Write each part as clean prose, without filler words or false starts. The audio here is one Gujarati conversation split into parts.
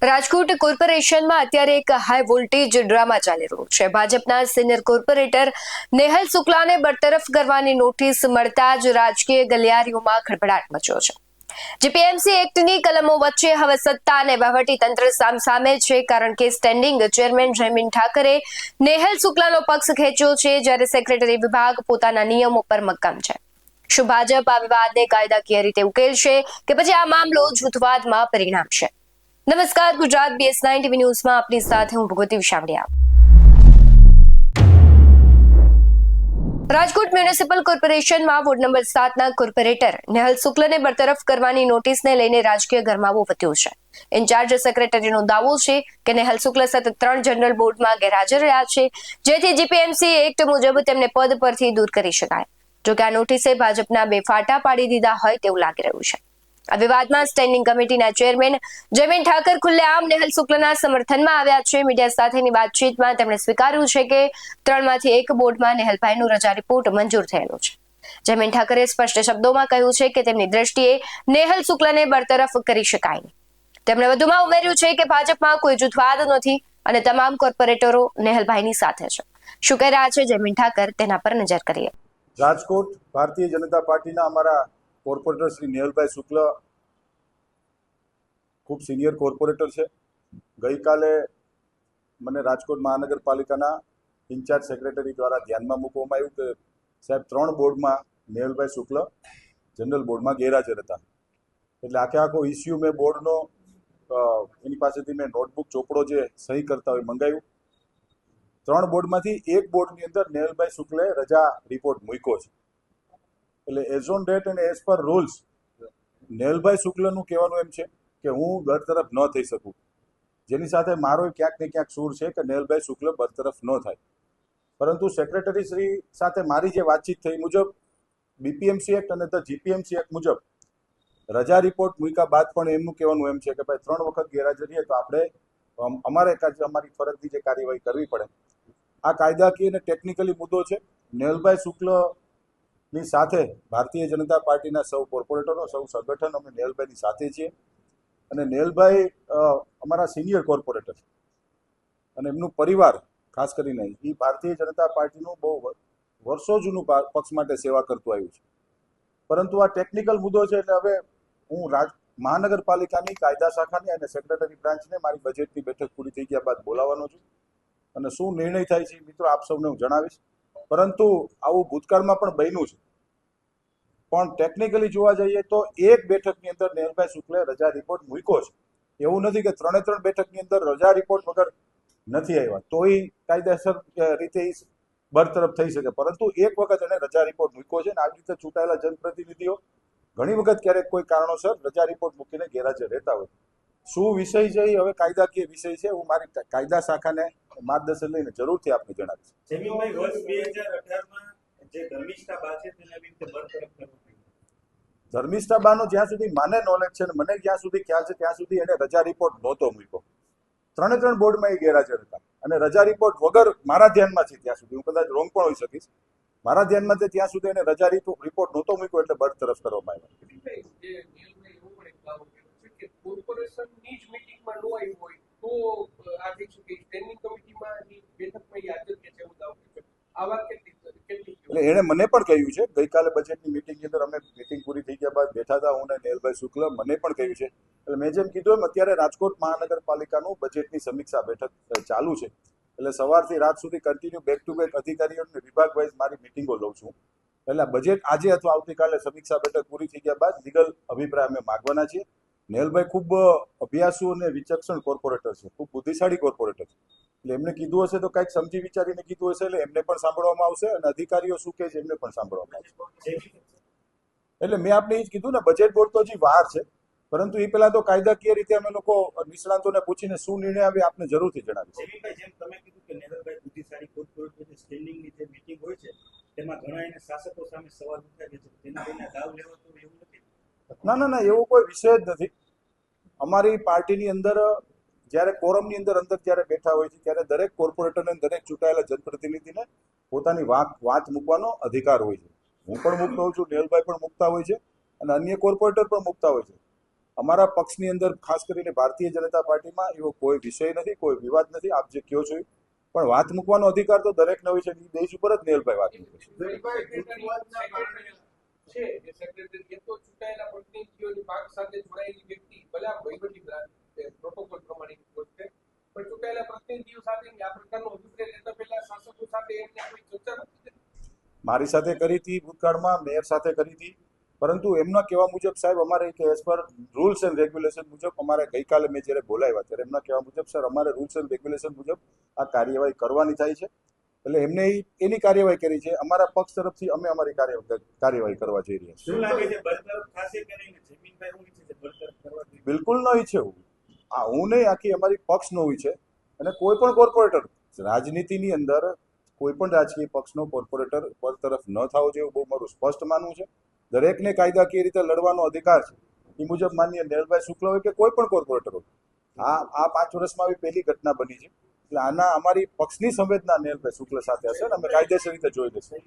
રાજકોટ કોર્પોરેશનમાં અત્યારે એક હાઈ વોલ્ટેજ ડ્રામા ચાલી રહ્યો છે। ભાજપના સિનિયર કોર્પોરેટર નેહલ શુક્લાને બરતરફ કરવાની નોટિસ મળતા જ રાજકીય ગલિયારીઓમાં ખળભળાટ મચ્યો છે। જીપીએમસી એક્ટની કલમો વચ્ચે હવે સત્તા અને વહીવટીતંત્ર સામસામે છે, કારણ કે સ્ટેન્ડિંગ ચેરમેન જયમીન ઠાકરે નેહલ શુક્લાનો પક્ષ ખેંચ્યો છે, જ્યારે સેક્રેટરી વિભાગ પોતાના નિયમો પર મક્કમ છે। શું ભાજપ આ વિવાદને કાયદાકીય રીતે ઉકેલશે કે પછી આ મામલો જૂથવાદમાં પરિણમશે? નમસ્કાર, ગુજરાત BS9 ટીવી ન્યૂઝમાં આપની સાથે હું ભગવતી વિશાવડિયા। રાજકોટ મ્યુનિસિપલ કોર્પોરેશનમાં વોર્ડ નંબર 7ના કોર્પોરેટર નેહલ શુક્લને બરતરફ કરવાની નોટિસને લઈને રાજકીય ગરમાવો વધ્યો છે। ઇન્ચાર્જ સેક્રેટરીનો દાવો છે કે નેહલ શુક્લ સતત 3 જનરલ બોર્ડમાં ગેરહાજર રહ્યા છે, જેથી જીપીએમસી એક્ટ મુજબ તેમને પદ પરથી દૂર કરી શકાય। જોકે આ નોટિસે ભાજપના બે ફાટા પાડી દીધા હોય તેવું લાગી રહ્યું છે। આ વિવાદમાં સ્ટેન્ડિંગ કમિટીના ચેરમેન જયમીન ઠાકર ખુલ્લેઆમ નેહલ શુક્લના સમર્થનમાં આવ્યા છે। મીડિયા સાથેની વાતચીતમાં તેમણે સ્વીકાર્યું છે કે 3માંથી 1 બોર્ડમાં નેહલભાઈનું રજા રિપોર્ટ મંજૂર થયેલો છે। જયમીન ઠાકરે સ્પષ્ટ શબ્દોમાં કહ્યું છે કે તેમની દ્રષ્ટિએ નેહલ શુક્લને બરતરફ કરી શકાય નહીં। તેમણે વધુમાં ઉમેર્યું છે કે ભાજપમાં કોઈ જૂથવાદ નથી અને તમામ કોર્પોરેટરો નેહલભાઈની સાથે છે। શું કહી રહ્યા છે જયમીન ઠાકર, તેના પર નજર કરીએ। રાજકોટ ભારતીય જનતા પાર્ટીના અમારા કોર્પોરેટર શ્રી નેહલભાઈ શુક્લ ખૂબ સિનિયર કોર્પોરેટર છે। ગઈકાલે મને રાજકોટ મહાનગરપાલિકાના ઇન્ચાર્જ સેક્રેટરી દ્વારા ધ્યાનમાં મૂકવામાં આવ્યું કે સાહેબ 3 બોર્ડમાં નેહલભાઈ શુક્લ જનરલ બોર્ડમાં ગેરહાજર હતા। એટલે આખો ઇસ્યુ મેં બોર્ડનો એની પાસેથી મેં નોટબુક ચોપડો જે સહી કરતા હોય મંગાવ્યું। 3 બોર્ડમાંથી 1 બોર્ડની અંદર નેહલભાઈ શુક્લે રજા રિપોર્ટ મૂક્યો છે। એટલે એઝ ઓન ડેટ અને એઝ પર રૂલ્સ નેહલભાઈ શુક્લનું કહેવાનું એમ છે કે હું બરતરફ ન થઈ શકું, જેની સાથે મારો ક્યાંક ને ક્યાંક સૂર છે કે નેહલભાઈ શુક્લ બરતરફ ન થાય। પરંતુ સેક્રેટરી શ્રી સાથે મારી જે વાતચીત થઈ મુજબ બીપીએમસી એક્ટ અને ધ જીપીએમસી એક્ટ મુજબ રજા રિપોર્ટ મૂક્યા બાદ પણ એમનું કહેવાનું એમ છે કે ભાઈ 3 વખત ગેરહાજર રહીએ તો આપણે અમારી ફરજની જે કાર્યવાહી કરવી પડે। આ કાયદાકીય અને ટેકનિકલી મુદ્દો છે। નેહલભાઈ શુક્લની સાથે ભારતીય જનતા પાર્ટીના સૌ કોર્પોરેટરો, સૌ સંગઠન અમે નેહલભાઈની સાથે છીએ અને નેહલભાઈ અમારા સિનિયર કોર્પોરેટર અને એમનું પરિવાર ખાસ કરીને એ ભારતીય જનતા પાર્ટીનું બહુ વર્ષો જૂનું પક્ષ માટે સેવા કરતું આવ્યું છે। પરંતુ આ ટેકનિકલ મુદ્દો છે, એટલે હવે હું મહાનગરપાલિકાની કાયદા શાખાની અને સેક્રેટરી બ્રાન્ચને મારી બજેટની બેઠક પૂરી થઈ ગયા બાદ બોલાવવાનો છું અને શું નિર્ણય થાય છે મિત્રો આપ સૌને હું જણાવીશ। પરંતુ આવું ભૂતકાળમાં પણ બન્યું છે, પણ ટેકનિકલી જોવા જઈએ તો 1 બેઠકની અંદર નેહલભાઈ શુક્લે રજા રિપોર્ટ મૂક્યો છે। એવું નથી કે 3 બેઠકની અંદર રજા રિપોર્ટ વગર નથી આવ્યા તોય કાયદેસર રીતે બરતરફ થઈ શકે, પરંતુ 1 વખત એને રજા રિપોર્ટ મૂક્યો છે અને આવી રીતે ચૂંટાયેલા જનપ્રતિનિધિઓ ઘણી વખત ક્યારેક કોઈ કારણોસર રજા રિપોર્ટ મૂકીને ગેરહાજર રહેતા હોય। શું વિષય છે એ હવે કાયદાકીય વિષય છે, હું મારી કાયદા શાખાને માર્ગદર્શન લઈને જરૂરથી આપને જણાવીશ। જમીનભાઈ, વર્ષ 2018માં જે ધર્મિષ્ઠા બા છે તેને આવી રીતે બરતરફ કરવામાં ધર્મિષ્ઠા બાનો જ્યાં સુધી મને નોલેજ છે ને મને જ્યાં સુધી ખ્યાલ છે ત્યાં સુધી એને રજા રિપોર્ટ નહોતો મૂક્યો। 3 બોર્ડમાં એ ગેરહાજર હતા અને રજા રિપોર્ટ વગર મારા ધ્યાનમાં છે ત્યાં સુધી, હું કદાચ રોંગ પણ હોઈ શકીશ, મારા ધ્યાનમાં છે ત્યાં સુધી એને રજા રિપોર્ટ નહોતો મૂક્યો એટલે બરતરફ કરવામાં આવ્યા। એને મને પણ કહ્યું છે, ગઈકાલે બજેટની મિટિંગની અંદર અમે મિટિંગ પૂરી થઈ ગયા બાદ બેઠા હતા હું અને નેહલભાઈ શુક્લ, મને પણ કહ્યું છે। એટલે મેં જેમ કીધું એમ અત્યારે રાજકોટ મહાનગરપાલિકાનું બજેટની સમીક્ષા બેઠક ચાલુ છે, એટલે સવારથી રાત સુધી કન્ટિન્યુ બેક ટુ બેક અધિકારીઓ અને વિભાગ વાઇઝ મારી મિટિંગો લઉં છું। એટલે બજેટ આજે અથવા આવતીકાલે સમીક્ષા બેઠક પૂરી થઈ ગયા બાદ લીગલ અભિપ્રાય અમે માગવાના છીએ। નેહલભાઈ ખૂબ અભ્યાસુ અને વિચક્ષણ કોર્પોરેટર છે, ખૂબ બુદ્ધિશાળી કોર્પોરેટર છે, એટલે એમને કીધું હશે તો કંઈક સમજી વિચારીને કીધું હશે, એટલે એમને પણ સાંભળવામાં આવશે અને અધિકારીઓ શું કહે છે એમને પણ સાંભળવામાં આવશે। એટલે મેં આપને એ જ કીધું ને, બજેટ બોર્ડ તો હજી વાર છે, પરંતુ એ પહેલા તો કાયદાકીય રીતે અમે લોકો નિષ્ણાંતોને પૂછીને શું નિર્ણય આવે આપને જરૂરથી જણાવીશ। જેમ તમે કીધું કે નેહલભાઈ બુદ્ધિશાળી કોર્પોરેટર જે સ્ટેન્ડિંગની જે મીટિંગ હોય છે તેમાં ઘણા એને શાસકો સામે સવાલ ઉઠાવે છે, તેના વિના દાવ લેવો તો એવું નથી। ના એવો કોઈ વિષય જ નથી। અમારી પાર્ટીની અંદર જ્યારે કોરમની અંદર જ્યારે બેઠા હોય છે ત્યારે દરેક કોર્પોરેટરને, દરેક ચૂંટાયેલા જનપ્રતિનિધિને પોતાની વાત મૂકવાનો અધિકાર હોય છે। હું પણ મૂકતો હોઉં છું, નેહલભાઈ પણ મૂકતા હોય છે અને અન્ય કોર્પોરેટર પણ મૂકતા હોય છે। અમારા પક્ષની અંદર ખાસ કરીને ભારતીય જનતા પાર્ટીમાં એવો કોઈ વિષય નથી, કોઈ વિવાદ નથી. આપ જે કહો છો પણ વાત મૂકવાનો અધિકાર તો દરેકને હોય છે. દેશ ઉપર જ નેહલભાઈ વાત મૂકે છે. છે જે સેક્રેટરી તો ચૂંટાયેલા પ્રતિનિધિઓની પાક સાથે જોડાયેલી વ્યક્તિ ભલે વહીવટી પ્રોટોકોલ પ્રમાણે છે, પણ ચૂંટાયેલા પ્રતિનિધિઓ સાથે આ પ્રકારનો અભિપ્રાય લેતા પહેલા શાસકો સાથે એમને કોઈ ચર્ચા નથી. મારી સાથે કરી હતી, ભૂતકાળમાં મેયર સાથે કરી હતી, પરંતુ એમના કહેવા મુજબ સાહેબ અમારે કે as per rules and regulation મુજબ અમારે ગઈકાલે મેં જ્યારે બોલાવ્યા ત્યારે એમના કહેવા મુજબ સર અમારે રૂલ્સ એન્ડ રેગ્યુલેશન મુજબ આ કાર્યવાહી કરવાની થાય છે. એટલે એમને એની કાર્યવાહી કરી છે. અમારા પક્ષ તરફથી અમે અમારી કાર્યવાહી કરવા જઈ રહ્યા છીએ. શું લાગે છે બરતરફ થશે કે નહીં? જમીનભાઈ હું ઈચ્છે છે બરતરફ કરવા જોઈએ? બિલકુલ ન ઈચ્છે હું નહીં, આખી અમારી પક્ષ નો હોય છે. અને કોઈ પણ કોર્પોરેટર રાજનીતિની અંદર કોઈ પણ રાજકીય પક્ષનો કોર્પોરેટર બરતરફ ન થવો જોઈએ બહુ મારું સ્પષ્ટ માનવું છે. દરેકને કાયદાકીય રીતે લડવાનો અધિકાર છે. એ મુજબ માનનીય નેહલભાઈ શુક્લ હોય કે કોઈ પણ કોર્પોરેટર હોય, આ 5 વર્ષમાં આવી પહેલી ઘટના બની છે. એટલે આના અમારી પક્ષની સંવેદના નેહલભાઈ શુક્લ સાથે હશે અને અમે કાયદેસર રીતે જોઈ લઈશું.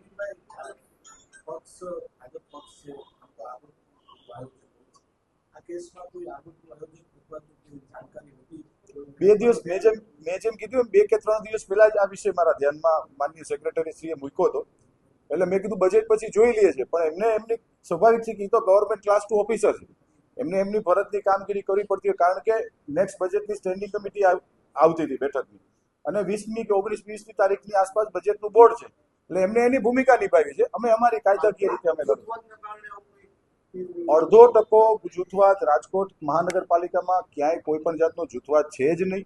બે દિવસ મેં જેમ કીધું 2 કે 3 દિવસ પહેલા જ આ વિષય મારા ધ્યાનમાં માનનીય સેક્રેટરીશ્રીએ મૂક્યો હતો. એટલે મેં કીધું બજેટ પછી જોઈ લઈએ છીએ, પણ એમની સ્વાભાવિક છે કે એ તો ગવર્મેન્ટ ક્લાસ 2 ઓફિસર છે, એમને એમની ફરજની કામગીરી કરવી પડતી હોય. કારણ કે નેક્સ્ટ બજેટની સ્ટેન્ડિંગ કમિટી આવતી હતી બેઠકની, અને 20મી કે 19-20મી તારીખની આસપાસ બજેટનું બોર્ડ છે. એટલે એમને એની ભૂમિકા નિભાવી છે. અમે અમારી કાયદાકીય રીતે અમે અડધો ટકો જૂથવાદ રાજકોટ મહાનગરપાલિકામાં ક્યાંય કોઈ પણ જાતનો જૂથવાદ છે જ નહીં.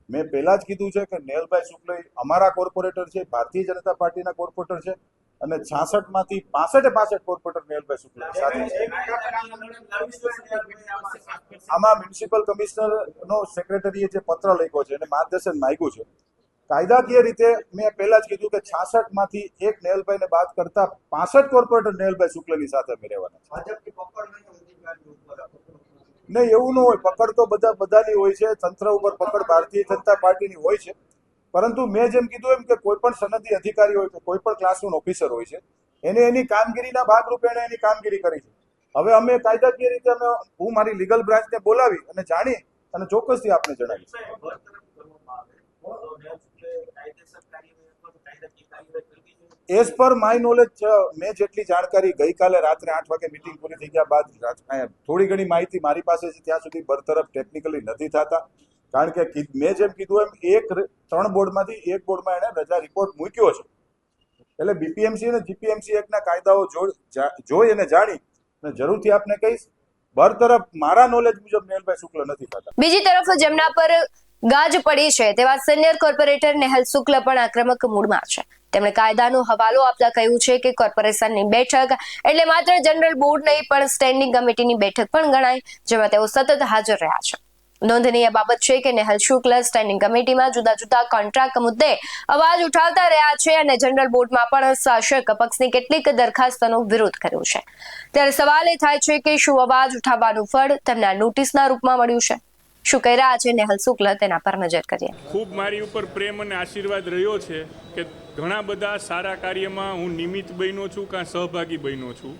મેં પહેલા જ કીધું છે કે નેહલભાઈ શુક્લ અમારા કોર્પોરેટર છે, ભારતીય જનતા પાર્ટીના કોર્પોરેટર છે, અને 66માંથી 65 કોર્પોરેટર નેહલભાઈ શુક્લ સાથે છે. આમાં મ્યુનિસિપલ કમિશનરનો સેક્રેટરીએ જે પત્ર લખ્યો છે અને માર્ગદર્શન માંગ્યું છે, કાયદાકીય રીતે મેં પહેલા જ કીધું કે 66માંથી એક નેહલભાઈને બાદ કરતા 65 કોર્પોરેટર નેહલભાઈ શુક્લની સાથે અમે રહેવાના છે. નહીં, એવું ન હોય. પકડ તો બધાની હોય છે. તંત્ર ઉપર પકડ ભારતીય જનતા પાર્ટીની હોય છે. પરંતુ મેં જેમ કીધું એમ કે કોઈ પણ સનદી અધિકારી હોય કે કોઈ પણ ક્લાસરૂમ ઓફિસર હોય છે, એને એની કામગીરીના ભાગરૂપે એને એની કામગીરી કરી છે. હવે અમે કાયદાકીય રીતે હું મારી લીગલ બ્રાન્ચને બોલાવી અને જાણી અને ચોક્કસથી આપને જણાવીશ. એઝ પર માય નોલેજ મેં જેટલી જાણકારી ગઈકાલે રાત્રે 8 વાગે મીટિંગ પૂરી થઈ ગયા બાદ થોડી ઘણી માહિતી મારી પાસે છે. ત્યાં સુધી બરતરફ ટેકનિકલી નથી થતા, કારણ કે મેં જેમ કીધું એમ 3 બોર્ડમાંથી 1 બોર્ડમાં એણે રજા રિપોર્ટ મૂક્યો છે. એટલે બીપીએમસી અને જીપીએમસી એક્ટના કાયદાઓ જોઈ અને જાણી અને જરૂરથી આપને કહીશ. બરતરફ મારા નોલેજ મુજબ નેહલભાઈ શુક્લ નથી થતા. બીજી તરફ જેમના પર ગાજ પડી છે તેવા સિનિયર કોર્પોરેટર નેહલ શુક્લ પણ આક્રમક મૂડમાં છે. તેમણે કાયદાનો હવાલો આપતા કહ્યું છે કે કોર્પોરેશનની બેઠક એટલે માત્ર જનરલ બોર્ડ નહીં પણ સ્ટેન્ડિંગ કમિટીની બેઠક પણ ગણાય, જેમાં તેઓ સતત હાજર રહ્યા છે. નોંધનીય બાબત છે કે નેહલ શુક્લ સ્ટેન્ડિંગ કમિટીમાં જુદા જુદા કોન્ટ્રાક્ટ મુદ્દે અવાજ ઉઠાવતા રહ્યા છે અને જનરલ બોર્ડમાં પણ શાસક પક્ષની કેટલીક દરખાસ્તોનો વિરોધ કર્યો છે. ત્યારે સવાલ એ થાય છે કે શું અવાજ ઉઠાવવાનું ફળ તેમના નોટિસના રૂપમાં મળ્યું છે? શું કહી રહ્યા છે નેહલ શુક્લ, તેના પર નજર કરીએ. ખૂબ મારી ઉપર પ્રેમ અને આશીર્વાદ રહ્યો છે કે ઘણા બધા સારા કાર્યમાં હું નિમિત્ત બન્યો છું કાં સહભાગી બન્યો છું.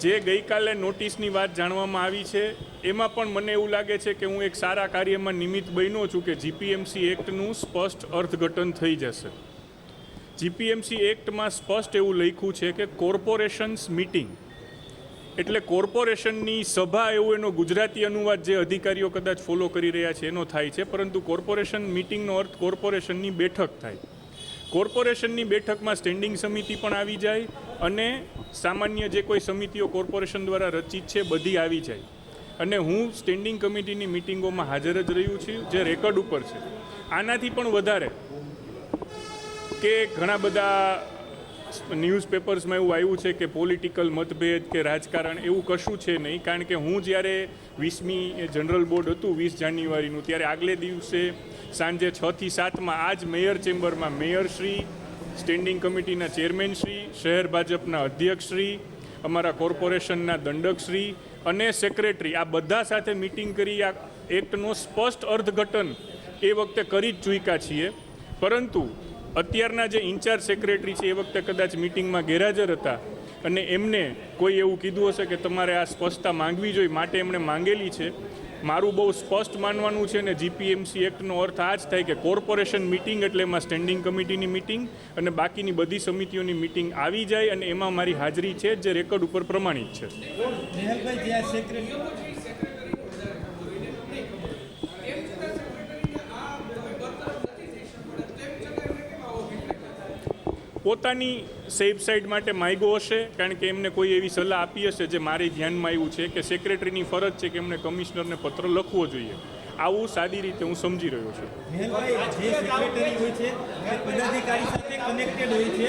જે ગઈકાલે નોટિસની વાત જાણવામાં આવી છે એમાં પણ મને એવું લાગે છે કે હું એક સારા કાર્યમાં નિમિત્ત બન્યો છું કે જીપીએમસી એક્ટનું સ્પષ્ટ અર્થઘટન થઈ જશે. જીપીએમસી એક્ટમાં સ્પષ્ટ એવું લખ્યું છે કે કોર્પોરેશન્સ મીટિંગ એટલે કોર્પોરેશનની સભા, એવું એનો ગુજરાતી અનુવાદ જે અધિકારીઓ કદાચ ફોલો કરી રહ્યા છે એનો થાય છે, પરંતુ કોર્પોરેશન મીટિંગનો અર્થ કોર્પોરેશનની બેઠક થાય. કોર્પોરેશનની બેઠકમાં સ્ટેન્ડિંગ સમિતિ પણ આવી જાય અને સામાન્ય જે કોઈ સમિતિઓ કોર્પોરેશન દ્વારા રચિત છે બધી આવી જાય. અને હું સ્ટેન્ડિંગ કમિટીની મિટિંગોમાં હાજર જ રહ્યું છું, જે રેકોર્ડ ઉપર છે. આનાથી પણ વધારે કે ઘણા બધા ન્યૂઝપેપર્સમાં એવું આવ્યું છે કે પોલિટિકલ મતભેદ કે રાજકારણ, એવું કશું છે નહીં. કારણ કે હું જ્યારે 20મી જનરલ બોર્ડ હતું 20 જાન્યુઆરીનું, ત્યારે આગલે દિવસે સાંજે 6 થી 7માં આ જ મેયર ચેમ્બરમાં મેયરશ્રી, સ્ટેન્ડિંગ કમિટીના ચેરમેનશ્રી, શહેર ભાજપના અધ્યક્ષશ્રી, અમારા કોર્પોરેશનના દંડકશ્રી અને સેક્રેટરી, આ બધા સાથે મિટિંગ કરી આ એક્ટનો સ્પષ્ટ અર્થઘટન એ વખતે કરી જ ચૂક્યા છીએ. પરંતુ અત્યારના જે ઇન્ચાર્જ સેક્રેટરી છે એ વખતે કદાચ મિટિંગમાં ગેરહાજર હતા, અને એમને કોઈ એવું કીધું હશે કે તમારે આ સ્પષ્ટતા માંગવી જોઈએ માટે એમણે માંગેલી છે. મારું બહુ સ્પષ્ટ માનવાનું છે ને જીપીએમસી એક્ટનો અર્થ આ જ થાય કે કોર્પોરેશન મિટિંગ એટલે એમાં સ્ટેન્ડિંગ કમિટીની મિટિંગ અને બાકીની બધી સમિતિઓની મિટિંગ આવી જાય અને એમાં મારી હાજરી છે જે રેકોર્ડ ઉપર પ્રમાણિત છે. નેહલભાઈ જે આ સેક્રેટરી પોતાની સેફ સાઇડ માટે માગ્યો હશે કારણ કે એમને કોઈ એવી સલાહ આપી હશે જે મારી ધ્યાનમાં આવ્યું છે કે સેક્રેટરીની ફરજ છે કે એમને કમિશનરને પત્ર લખવો જોઈએ. આવું સાદી રીતે હું સમજી રહ્યો છું. નેહલભાઈ જે સેક્રેટરી હોય છે એ પદાધિકારી સાથે કનેક્ટેડ હોય છે.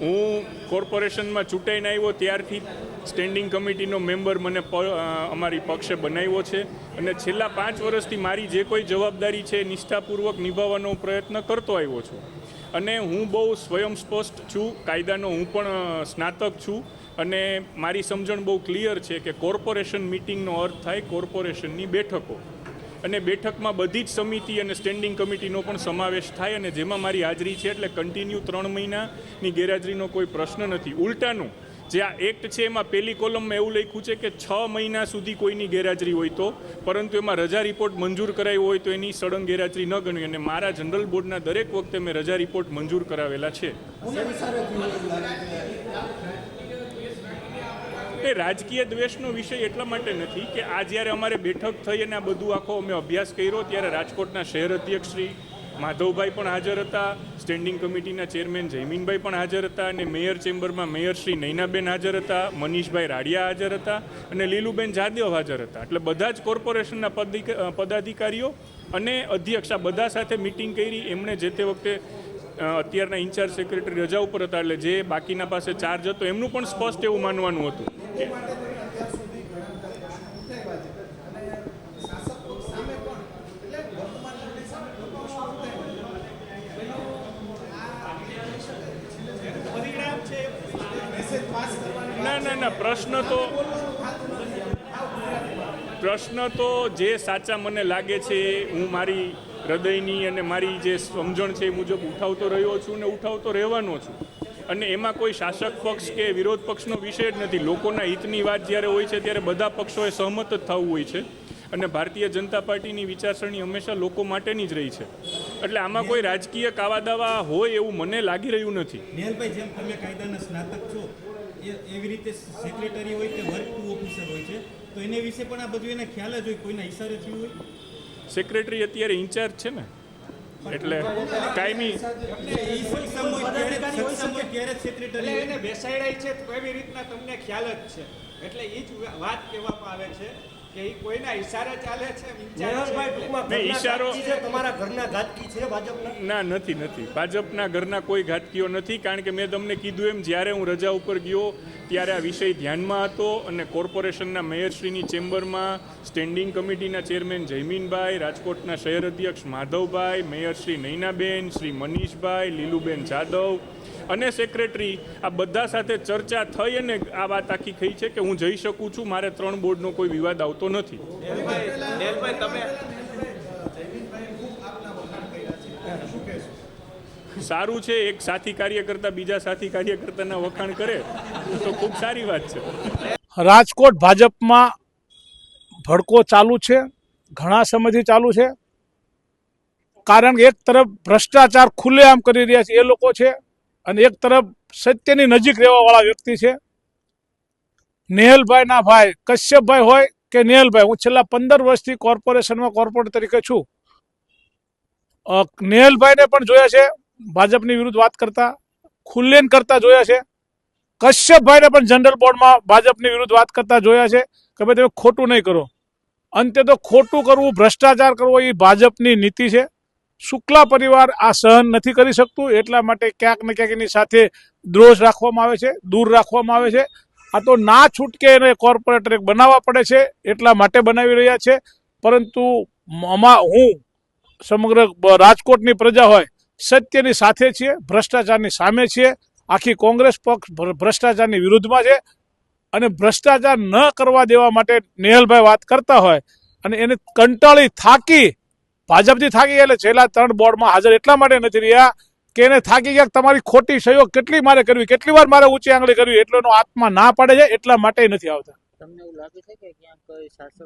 હું કોર્પોરેશનમાં ચૂંટાઈને આવ્યો ત્યારથી સ્ટેન્ડિંગ કમિટીનો મેમ્બર મને અમારી પક્ષે બનાવ્યો છે અને છેલ્લા 5 વર્ષથી મારી જે કોઈ જવાબદારી છે નિષ્ઠાપૂર્વક નિભાવવાનો પ્રયત્ન કરતો આવ્યો છું અને હું બહુ સ્વયંસ્પષ્ટ છું. કાયદાનો હું પણ સ્નાતક છું અને મારી સમજણ બહુ ક્લિયર છે કે કોર્પોરેશન મિટિંગનો અર્થ થાય કોર્પોરેશનની બેઠકો અને બેઠકમાં બધી જ સમિતિ અને સ્ટેન્ડિંગ કમિટીનો પણ સમાવેશ થાય અને જેમાં મારી હાજરી છે એટલે કન્ટિન્યુ 3 મહિનાની ગેરહાજરીનો કોઈ પ્રશ્ન નથી. ઉલટાનું જે આ એક્ટ છે એમાં પહેલી કોલમમાં એવું લખ્યું છે કે 6 મહિના સુધી કોઈની ગેરહાજરી હોય તો, પરંતુ એમાં રજા રિપોર્ટ મંજૂર કરાયો હોય તો એની સળંગ ગેરહાજરી ન ગણવી અને મારા જનરલ બોર્ડના દરેક વખતે મેં રજા રિપોર્ટ મંજૂર કરાવેલા છે. એ રાજકીય દ્વેષનો વિષય એટલા માટે નથી કે આ જ્યારે અમારે બેઠક થઈ અને આ બધું આખો અમે અભ્યાસ કર્યો ત્યારે રાજકોટના શહેર અધ્યક્ષ શ્રી માધવભાઈ પણ હાજર હતા, સ્ટેન્ડિંગ કમિટીના ચેરમેન જયમીનભાઈ પણ હાજર હતા અને મેયર ચેમ્બરમાં મેયર શ્રી નૈનાબેન હાજર હતા, મનીષભાઈ રાડિયા હાજર હતા અને લીલુબેન જાદવ હાજર હતા. એટલે બધા જ કોર્પોરેશનના પદાધિકારીઓ અને અધ્યક્ષ આ બધા સાથે મિટિંગ કરી. એમણે જે તે વખતે અત્યારના ઇન્ચાર્જ સેક્રેટરી રજા ઉપર હતા એટલે જે બાકીના પાસે ચાર્જ હતો એમનું પણ સ્પષ્ટ એવું માનવાનું હતું કે ના પ્રશ્ન તો જે સાચા મને લાગે છે હું મારી હૃદયની અને મારી જે સમજણ છે એ મુજબ ઉઠાવતો રહ્યો છું ને ઉઠાવતો રહેવાનો છું અને એમાં કોઈ શાસક પક્ષ કે વિરોધ પક્ષનો વિષય જ નથી. લોકોના હિતની વાત જ્યારે હોય છે ત્યારે બધા પક્ષોએ સહમત જ થવું હોય છે અને ભારતીય જનતા પાર્ટીની વિચારસરણી હંમેશા લોકો માટેની જ રહી છે. એટલે આમાં કોઈ રાજકીય કાવાદાવા હોય એવું મને લાગી રહ્યું નથી. નેહલભાઈ, જેમ તમે કાયદાના સ્નાતક છો એવી રીતે સેક્રેટરી હોય કે વર્ક ટુ ઓફિસર હોય છે તો એને વિશે પણ આ બધું એને ખ્યાલ જ હોય, કોઈના ઈશારે થયું હોય. સેક્રેટરી અત્યારે ઇન્ચાર્જ છે ને એટલે કાયમી સેક્રેટરી એને બેસાડાય છે તો એવી રીતના તમને ખ્યાલ જ છે એટલે એ જ વાત કહેવામાં આવે છે કે એ કોઈના ઈશારે ચાલે છે. ઈશારો તમારા ઘરના ઘાતકી છે ભાજપના? ના, નથી. ભાજપના ઘરના કોઈ ઘાતકીઓ નથી કારણ કે મેં તમને કીધું એમ જ્યારે હું રજા ઉપર ગયો ત્યારે આ વિષય ધ્યાનમાં હતો અને કોર્પોરેશનના મેયરશ્રીની ચેમ્બરમાં સ્ટેન્ડિંગ કમિટીના ચેરમેન જયમીનભાઈ, રાજકોટના શહેર અધ્યક્ષ માધવભાઈ, મેયર શ્રી નૈનાબેન, શ્રી મનીષભાઈ, લીલુબેન જાદવ અને સેક્રેટરી આ બધા સાથે ચર્ચા થઈ અને આ વાત આખી થઈ છે કે હું જઈ શકું છું. મારે 3 બોર્ડનો કોઈ વિવાદ આવતો નથી. સારું છે, એક સાથી કાર્યકર્તા બીજા સાથી કાર્યકર્તાના વખાણ કરે તો ખૂબ સારી વાત છે. રાજકોટ ભાજપમાં ભડકો ચાલુ છે, ઘણા સમયથી ચાલુ છે. કારણ કે એક તરફ ભ્રષ્ટાચાર ખુલ્લેઆમ કરી રહ્યા છે એ લોકો છે અને એક તરફ સત્યની નજીક રહેવાવાળા વ્યક્તિ છે. નેહલભાઈના ભાઈ કશ્યપભાઈ હોય કે નેહલભાઈ, હું છેલ્લા 15 વર્ષથી કોર્પોરેશનમાં કોર્પોરેટર તરીકે છું. નેહલભાઈને પણ જોયા છે ભાજપની વિરુદ્ધ વાત કરતા, ખુલ્લેન કરતા જોયા છે. કશ્યપભાઈને પણ જનરલ બોર્ડમાં ભાજપની વિરુદ્ધ વાત કરતા જોયા છે કે ભાઈ તમે ખોટું નહીં કરો. અંતે તો ખોટું કરવું, ભ્રષ્ટાચાર કરવો એ ભાજપની નીતિ છે. શુક્લા પરિવાર આ સહન નથી કરી શકતું એટલા માટે ક્યાંક ને ક્યાંક એની સાથે દ્રોષ રાખવામાં આવે છે, દૂર રાખવામાં આવે છે. આ તો ના છૂટકે એને કોર્પોરેટર એક બનાવવા પડે છે એટલા માટે બનાવી રહ્યા છે. પરંતુ હું સમગ્ર રાજકોટની પ્રજા હોય સત્યની સાથે છીએ, ભ્રષ્ટાચારની સામે છીએ. આખી કોંગ્રેસ પક્ષ ભ્રષ્ટાચારની વિરુદ્ધમાં છે અને ભ્રષ્ટાચાર ન કરવા દેવા માટે નેહલભાઈ વાત કરતા હોય અને એને કંટાળી થાકી ભાજપથી થાકી ગયા એટલે છેલ્લા 3 બોર્ડમાં હાજર એટલા માટે નથી રહ્યા કે એને થાકી ગયા તમારી ખોટી સહયોગ કેટલી મારે કરવી, કેટલી વાર મારે ઊંચી આંગળી કરવી, એટલો એનો આત્મા ના પાડે છે, એટલા માટે નથી આવતા. તમને એવું લાગે છે કે ક્યાંક શાસક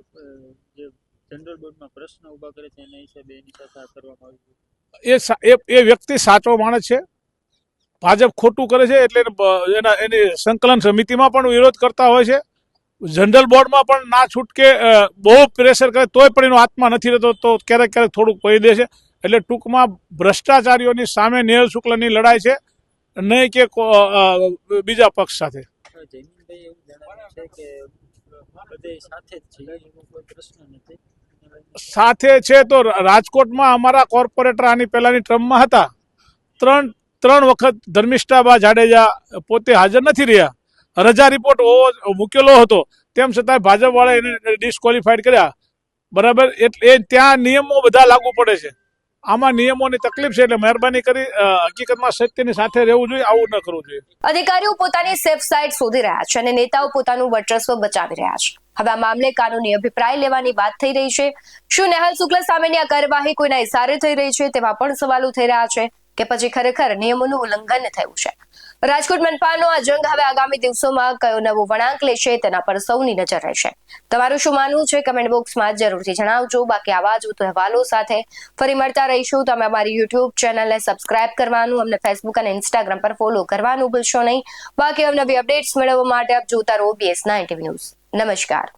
જે જનરલ બોર્ડમાં પ્રશ્ન ઉભા કરે છે એના હિસાબે એની સાથે આ કરવામાં આવ્યું? એ વ્યક્તિ સાચો માણસ છે, ભાજપ ખોટું કરે છે એટલે એની સંકલન સમિતિમાં પણ વિરોધ કરતા હોય છે, જનરલ બોર્ડમાં પણ ના છૂટકે બહુ પ્રેશર કરે તોય પણ એનો આત્મા નથી રહેતો, તો ક્યારેક ક્યારેક થોડુંક કહી દે છે. એટલે ટૂંકમાં ભ્રષ્ટાચારીઓની સામે નેહલ શુક્લની લડાઈ છે, નહીં કે બીજા પક્ષ સાથે. જયમીનભાઈ એવું જણાવ્યું છે કે બધે સાથે જ છે, એનો કોઈ પ્રશ્ન નથી. સાથે છે તો રાજકોટમાં અમારા કોર્પોરેટર આની પહેલાની ટર્મમાં હતા, ત્રણ વખત ધર્મિષ્ઠાબા જાડેજા પોતે હાજર નથી રહ્યા, રજા રિપોર્ટ મૂકેલો હતો, તેમ છતાં ભાજપ વાળા એને ડિસ્કોલિફાઈડ કર્યા. બરાબર, એટલે ત્યાં નિયમો બધા લાગુ પડે છે, આમાં નિયમોની તકલીફ છે, એટલે મહેરબાની કરી હકીકતમાં સત્યની સાથે રહેવું જોઈએ, આવું ન કરવું જોઈએ. અધિકારીઓ પોતાની સેફ સાઇડ શોધી રહ્યા છે અને નેતાઓ પોતાનું વર્ચસ્વ બચાવી રહ્યા છે. હવે આ મામલે કાનૂની અભિપ્રાય લેવાની વાત થઈ રહી છે. શું નેહલ શુક્લ સામેની આ કાર્યવાહી કોઈના ઇશારે થઈ રહી છે તેવા પણ સવાલો થઈ રહ્યા છે કે પછી ખરેખર નિયમોનું ઉલ્લંઘન થયું છે? રાજકોટ મનપાનો આ જંગ હવે આગામી દિવસોમાં કયો નવો વળાંક લેશે તેના પર સૌની નજર રહેશે. તમારું શું માનવું છે કમેન્ટ બોક્સમાં જરૂરથી જણાવજો. બાકી આવા જ અહેવાલો સાથે ફરી મળતા રહીશું. તમે અમારી યુટ્યુબ ચેનલને સબસ્ક્રાઇબ કરવાનું, અમને ફેસબુક અને ઇન્સ્ટાગ્રામ પર ફોલો કરવાનું ભૂલશો નહીં. બાકી અવનવી અપડેટ્સ મેળવવા માટે આપ જોતા રહો BS9 TV ન્યૂઝ. નમસ્કાર.